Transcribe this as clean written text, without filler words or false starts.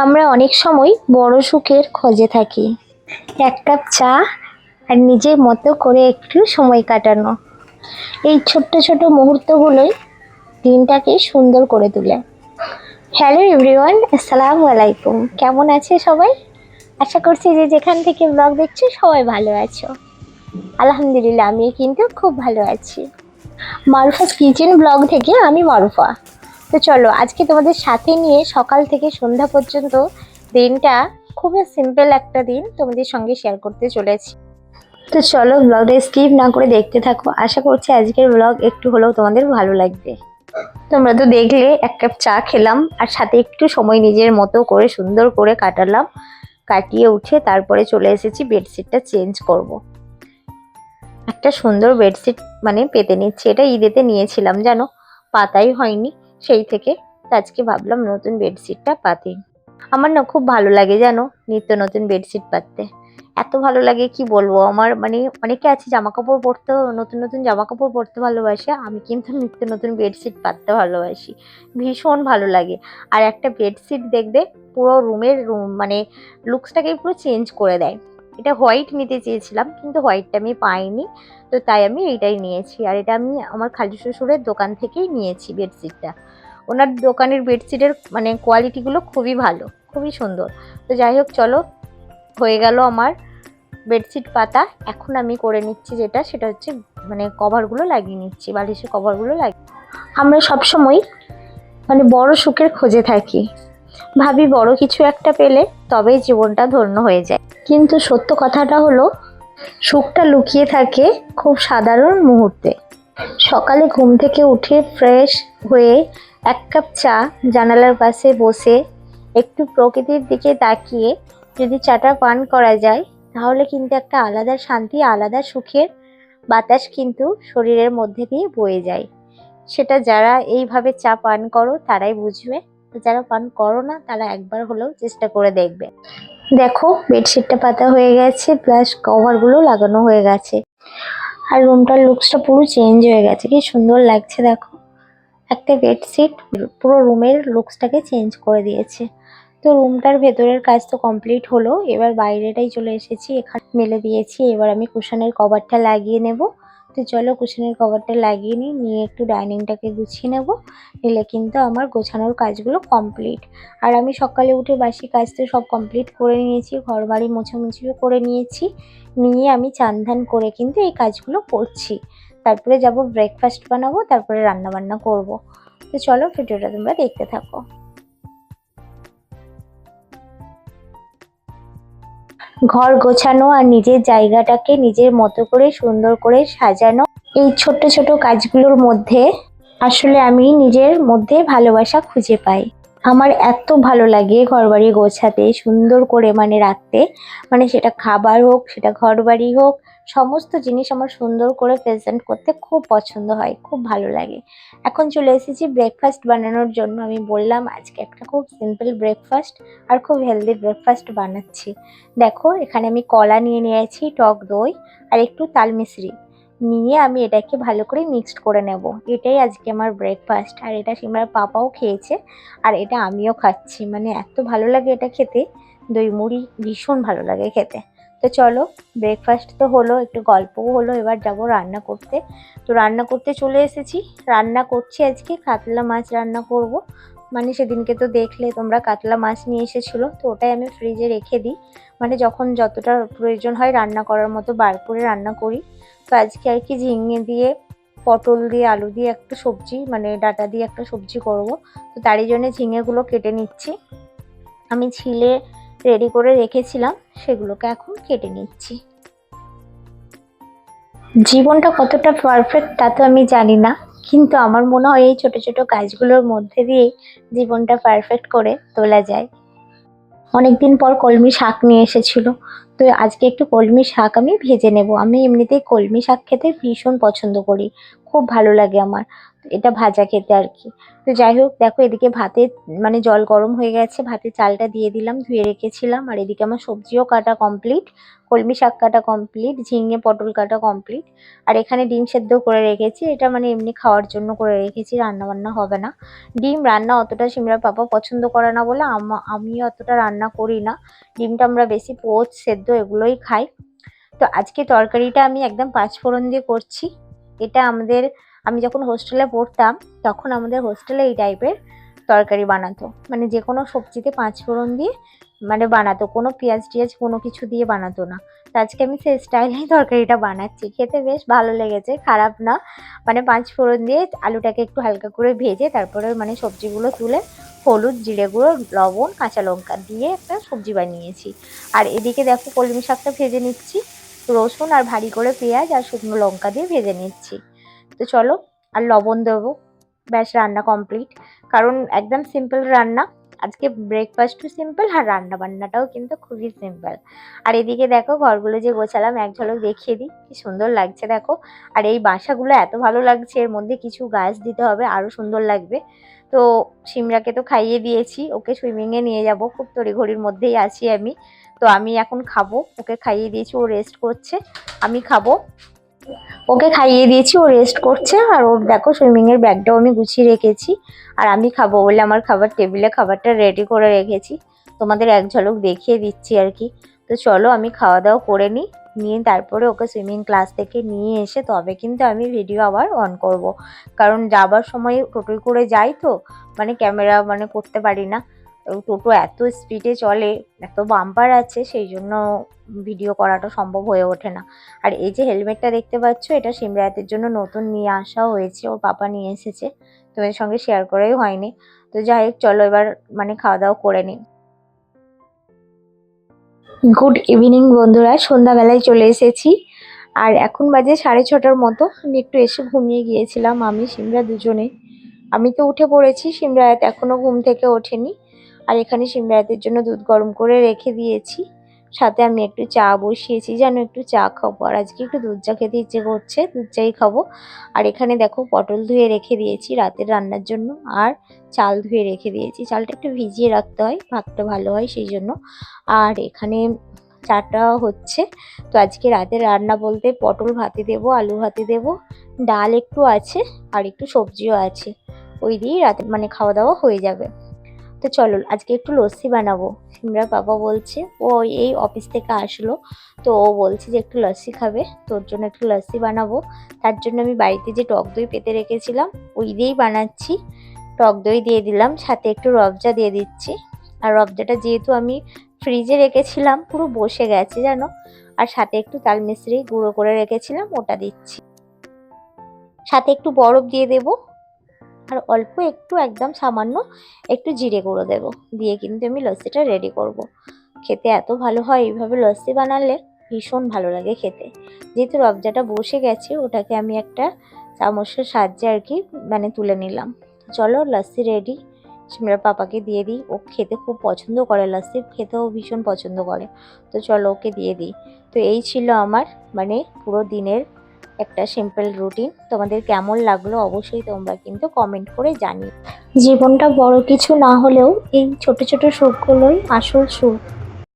আমরা অনেক সময় বড় সুখের খোঁজে থাকি, এক কাপ চা আর নিজের মতো করে একটু সময় কাটানো। এই ছোট্ট ছোট মুহূর্তগুলোই দিনটাকে সুন্দর করে তোলে। হ্যালো এভরিওয়ান, আসসালামু আলাইকুম। কেমন আছে সবাই? আশা করছি যে যেখান থেকে ব্লগ দেখছো সবাই ভালো আছো। আলহামদুলিল্লাহ, আমি কিন্তু খুব ভালো আছি। মারুফাস কিচেন ব্লগ থেকে আমি মারুফা। তো চলো আজকে তোমাদের সাথে নিয়ে সকাল থেকে সন্ধ্যা পর্যন্ত দিনটা, খুবই সিম্পল একটা দিন তোমাদের সঙ্গে শেয়ার করতে চলেছি। তো চলো ব্লগটা স্কিপ না করে দেখতে থাকো। আশা করছি আজকের ব্লগ একটু হলেও তোমাদের ভালো লাগবে। তোমরা তো দেখলে এক কাপ চা খেলাম আর সাথে একটু সময় নিজের মতো করে সুন্দর করে কাটালাম। কাটিয়ে উঠে তারপরে চলে এসেছি বেডশিটটা চেঞ্জ করব। একটা সুন্দর বেডশিট পেতে নিচ্ছি। এটা ঈদেতে নিয়েছিলাম জানো, পাতাই হয়নি সেই থেকে। আজকে ভাবলাম নতুন বেডশিটটা পাতি। আমার না খুব ভালো লাগে জানো নিত্য নতুন বেডশিট পাততে। এত ভালো লাগে কি বলবো। আমার অনেকে আছে জামা কাপড় পরতে, নতুন নতুন জামা কাপড় পরতে ভালোবাসে, আমি কিন্তু নিত্য নতুন বেডশিট পাততে ভালোবাসি। ভীষণ ভালো লাগে। আর একটা বেডশিট দেখবে পুরো রুমের লুকসটাকে পুরো চেঞ্জ করে দেয়। এটা হোয়াইট নিতে চেয়েছিলাম কিন্তু হোয়াইটটা আমি পাইনি, তো তাই আমি এইটাই নিয়েছি। আর এটা আমি আমার খালু শ্বশুরের দোকান থেকেই নিয়েছি বেডশিটটা। ওনার দোকানের বেডশিটের কোয়ালিটিগুলো খুবই ভালো, খুবই সুন্দর। তো যাই হোক, চলো হয়ে গেল আমার বেডশিট পাতা। এখন আমি করে নিচ্ছি সেটা হচ্ছে কভারগুলো লাগিয়ে নিচ্ছি, বালিশের কভারগুলো লাগিয়ে। আমরা সবসময় বড় সুখের খোঁজে থাকি, ভাবি বড় কিছু একটা পেলে তবেই জীবনটা ধন্য হয়ে যায়। কিন্তু সত্য কথাটা হলো, সুখটা লুকিয়ে থাকে খুব সাধারণ মুহূর্তে। সকালে ঘুম থেকে উঠে ফ্রেশ হয়ে এক কাপ চা জানালার পাশে বসে একটু প্রকৃতির দিকে তাকিয়ে যদি চাটা পান করা যায়, তাহলে কিন্তু একটা আলাদা শান্তি, আলাদা সুখের বাতাস কিন্তু শরীরের মধ্যে দিয়ে বয়ে যায়। সেটা যারা এইভাবে চা পান করো তারাই বুঝবে, যারা পান করো না তারা একবার হলেও চেষ্টা করে দেখবে। দেখো বেডশিটটা পাতা হয়ে গেছে, প্লাস কভারগুলো লাগানো হয়ে গেছে, আর রুমটার লুকসটা পুরো চেঞ্জ হয়ে গেছে। কি সুন্দর লাগছে দেখো, একটা বেডশিট পুরো রুমের লুকসটাকে চেঞ্জ করে দিয়েছে। তো রুমটার ভেতরের কাজ তো কমপ্লিট হলো, এবার বাইরেটাই চলে এসেছি, এখানে মেলে দিয়েছি। এবার আমি কুশনের কভারটা লাগিয়ে নেব। তো চলো কুশনের কভারটা লাগিয়ে নিয়ে একটু ডাইনিংটাকে গুছিয়ে নেব, নিলে কিন্তু আমার গোছানোর কাজগুলো কমপ্লিট। আর আমি সকালে উঠে বাসি কাজ তো সব কমপ্লিট করে নিয়েছি, ঘর বাড়ি মোছামুছিও করে নিয়েছি। নিয়ে আমি চান ধান করে কিন্তু এই কাজগুলো করছি। তারপরে যাব ব্রেকফাস্ট বানাবো, তারপরে রান্না বান্না করব। তো চলো ভিডিওটা তোমরা দেখতে থাকো। ঘর গোছানো আর নিজের জায়গাটাকে নিজের মতো করে সুন্দর করে সাজানো, এই ছোট্ট ছোট কাজগুলোর মধ্যে আসলে আমি নিজের মধ্যে ভালোবাসা খুঁজে পাই। আমার এত ভালো লাগে ঘরবাড়ি গোছাতে, সুন্দর করে রাখতে। সেটা খাবার হোক, সেটা ঘরবাড়ি হোক, সমস্ত জিনিস আমার সুন্দর করে প্রেজেন্ট করতে খুব পছন্দ হয়, খুব ভালো লাগে। এখন চলে এসেছি ব্রেকফাস্ট বানানোর জন্য। আমি বললাম আজকে একটা খুব সিম্পল ব্রেকফাস্ট আর খুব হেলদি ব্রেকফাস্ট বানাচ্ছি। দেখো এখানে আমি কলা নিয়ে নিয়েছি, টক দই আর একটু তাল মিছরি নিয়ে আমি এটাকে ভালো করে মিক্সড করে নেব। এটাই আজকে আমার ব্রেকফাস্ট। আর এটা সিমরার পাপাও খেয়েছে, আর এটা আমিও খাচ্ছি। এত ভালো লাগে এটা খেতে, দই মুড়ি ভীষণ ভালো লাগে খেতে। তো চলো ব্রেকফাস্ট তো হলো, একটু গল্পও হলো, এবার যাব রান্না করতে। তো রান্না করতে চলে এসেছি। রান্না করছি আজকে কাতলা মাছ রান্না করব। সেদিনকে তো দেখলে তোমরা কাতলা মাছ নিয়ে এসেছিলো, তো ওটাই আমি ফ্রিজে রেখে দিই। যখন যতটা প্রয়োজন হয় রান্না করার মতো বার করে রান্না করি। তো আজকে আর কি ঝিঙে দিয়ে, পটল দিয়ে, আলু দিয়ে একটা সবজি, ডাঁটা দিয়ে একটা সবজি করব। তো তারই জন্য ঝিঙেগুলো কেটে নিচ্ছি। আমি ছিলে রেডি করে রেখেছিলাম, সেগুলোকে এখন কেটে নিচ্ছি। জীবনটা কতটা পারফেক্ট তা তো আমি জানি না, কিন্তু আমার মনে হয় এই ছোট ছোট কাজগুলোর মধ্যে দিয়ে জীবনটা পারফেক্ট করে তোলা যায়। অনেকদিন পর কলমি শাক নিয়ে এসেছিল, তো আজকে একটু কলমি শাক আমি ভেজে নেব। আমি এমনিতেই কলমি শাক খেতে ভীষণ পছন্দ করি, খুব ভালো লাগে আমার। এটা ভাজা খেতে আর কি। তো যাই হোক, দেখো এদিকে ভাতে মানে জল গরম হয়ে গেছে, ভাতে চালটা দিয়ে দিলাম, ধুয়ে রেখেছিলাম। আর এদিকে আমার সবজিও কাটা কমপ্লিট, কলমি শাক কাটা কমপ্লিট, ঝিঙে পটল কাটা কমপ্লিট। আর এখানে ডিম সেদ্ধ করে রেখেছি, এটা মানে এমনি খাওয়ার জন্য করে রেখেছি, রান্না বান্না হবে না। ডিম রান্না অতটা সিমরার পাপা পছন্দ করে না বলে আমি অতটা রান্না করি না। ডিমটা আমরা বেশি পোচ সেদ্ধ এগুলোই খাই। তো আজকে তরকারিটা আমি একদম পাঁচফোড়ন দিয়ে করছি। এটা আমি যখন হোস্টেলে পড়তাম তখন আমাদের হোস্টেলে এই টাইপের তরকারি বানাতো, মানে যে কোনো সবজিতে পাঁচফোড়ন দিয়ে মানে বানাতো, কোনো পেঁয়াজ টিয়াজ কোনো কিছু দিয়ে বানাতো না। তো আজকে আমি সেই স্টাইলেই তরকারিটা বানাচ্ছি, খেতে বেশ ভালো লেগেছে, খারাপ না। মানে পাঁচফোড়ন দিয়ে আলুটাকে একটু হালকা করে ভেজে তারপরে মানে সবজিগুলো তুলে হলুদ, জিরে গুঁড়ো, লবণ, কাঁচা লঙ্কা দিয়ে একটা সবজি বানিয়েছি। আর এদিকে দেখো কলমি শাকটা ভেজে নিচ্ছি, রসুন আর ভারী করে পেঁয়াজ আর শুকনো লঙ্কা দিয়ে ভেজে নিচ্ছি। তো চলো, আর লবণ দেবো, ব্যাস রান্না কমপ্লিট। কারণ একদম সিম্পল রান্না আজকে, ব্রেকফাস্টও সিম্পল আর রান্না বান্নাটাও কিন্তু খুবই সিম্পল। আর এদিকে দেখো ঘরগুলো যে গোছালাম এক ঝলক দেখিয়ে দিই, কি সুন্দর লাগছে দেখো। আর এই বাসাগুলো এত ভালো লাগছে, এর মধ্যে কিছু গাছ দিতে হবে আরো সুন্দর লাগবে। তো সিমরাকে তো খাইয়ে দিয়েছি, ওকে সুইমিংয়ে নিয়ে যাব, খুব তড়িঘড়ির মধ্যেই আছি আমি। তো আমি এখন খাবো, ওকে খাইয়ে দিয়েছি, ও রেস্ট করছে, আমি খাবো। ওকে খাইয়ে দিয়েছি, ও রেস্ট করছে। আর ওর দেখো সুইমিং এর ব্যাগটাও আমি গুছিয়ে রেখেছি। আর আমি খাবো বলে আমার খাবার টেবিলে খাবারটা রেডি করে রেখেছি, তোমাদের এক ঝলক দেখিয়ে দিচ্ছি আর কি। তো চলো আমি খাওয়া দাওয়া করে নিয়ে তারপরে ওকে সুইমিং ক্লাস থেকে নিয়ে এসে তবে কিন্তু আমি ভিডিও আবার অন করব। কারণ যাবার সময় টোটোয় করে যাই, তো মানে ক্যামেরা মানে করতে পারি না, টোটো এত স্পিডে চলে, এত বাম্পার আছে, সেই জন্য ভিডিও করাটা সম্ভব হয়ে ওঠে না। আর এই যে হেলমেটটা দেখতে পাচ্ছ, এটা সিমরাতের জন্য নতুন নিয়ে আসা হয়েছে, ওর পাপা নিয়ে এসেছে, তোমাদের সঙ্গে শেয়ার করাই হয়নি। তো যাই হোক চলো এবার মানে খাওয়া দাওয়া করে নিই। গুড ইভিনিং বন্ধুরা, সন্ধ্যাবেলায় চলে এসেছি। আর এখন বাজে 6:30টার মতো। আমি একটু এসে ঘুমিয়ে গিয়েছিলাম, আমি সিমরা দুজনে। আমি তো উঠে পড়েছি, সিমরাত এখনো ঘুম থেকে ওঠেনি। আর এখানে সিমরাতের জন্য দুধ গরম করে রেখে দিয়েছি, সাথে আমি একটু চা বসিয়েছি, যেন একটু চা খাবো। আর আজকে একটু দুধ চা খেতে ইচ্ছে করছে, দুধ চাই খাবো। আর এখানে দেখো পটল ধুয়ে রেখে দিয়েছি রাতের রান্নার জন্য, আর চাল ধুয়ে রেখে দিয়েছি। চালটা একটু ভিজিয়ে রাখতে হয়, ভাতটা ভালো হয় সেই জন্য। আর এখানে চাটা হচ্ছে। তো আজকে রাতের রান্না বলতে পটল ভাতে দেবো, আলু ভাতে দেবো, ডাল একটু আছে, আর একটু সবজিও আছে, ওই দিয়েই রাতে মানে খাওয়া দাওয়া হয়ে যাবে। তো চলো আজকে একটু লস্যি বানাবো। সিমরার বাবা বলছে, ও এই অফিস থেকে আসলো, তো ও বলছে যে একটু লস্যি খাবে, তোর জন্য একটু লস্যি বানাবো। তার জন্য আমি বাড়িতে যে টক দই পেতে রেখেছিলাম ওই দিয়েই বানাচ্ছি। টক দই দিয়ে দিলাম, সাথে একটু রবজা দিয়ে দিচ্ছি। আর রবজাটা যেহেতু আমি ফ্রিজে রেখেছিলাম পুরো বসে গেছে জানো। আর সাথে একটু তাল মিছরি গুঁড়ো করে রেখেছিলাম, ওটা দিচ্ছি। সাথে একটু বরফ দিয়ে দেবো, আর অল্প একটু একদম সামান্য একটু জিরে গুঁড়ো দেবো, দিয়ে কিন্তু আমি লস্যিটা রেডি করব। খেতে এত ভালো হয় এইভাবে লস্যি বানালে, ভীষণ ভালো লাগে খেতে। যেহেতু রবজাটা বসে গেছে, ওটাকে আমি একটা চামচের সাহায্যে আর কি মানে তুলে নিলাম। চলো লস্যি রেডি, সিমরার পাপাকে দিয়ে দিই, ও খেতে খুব পছন্দ করে, লস্যি খেতেও ভীষণ পছন্দ করে। তো চলো ওকে দিয়ে দিই। তো এই ছিল আমার মানে পুরো দিনের একটা সিম্পল রুটিন। তোমাদের কেমন লাগলো অবশ্যই তোমরা কিন্তু কমেন্ট করে জানিও। জীবনটা বড় কিছু না হলেও এই ছোট ছোট সুখগুলোই আসল সুখ।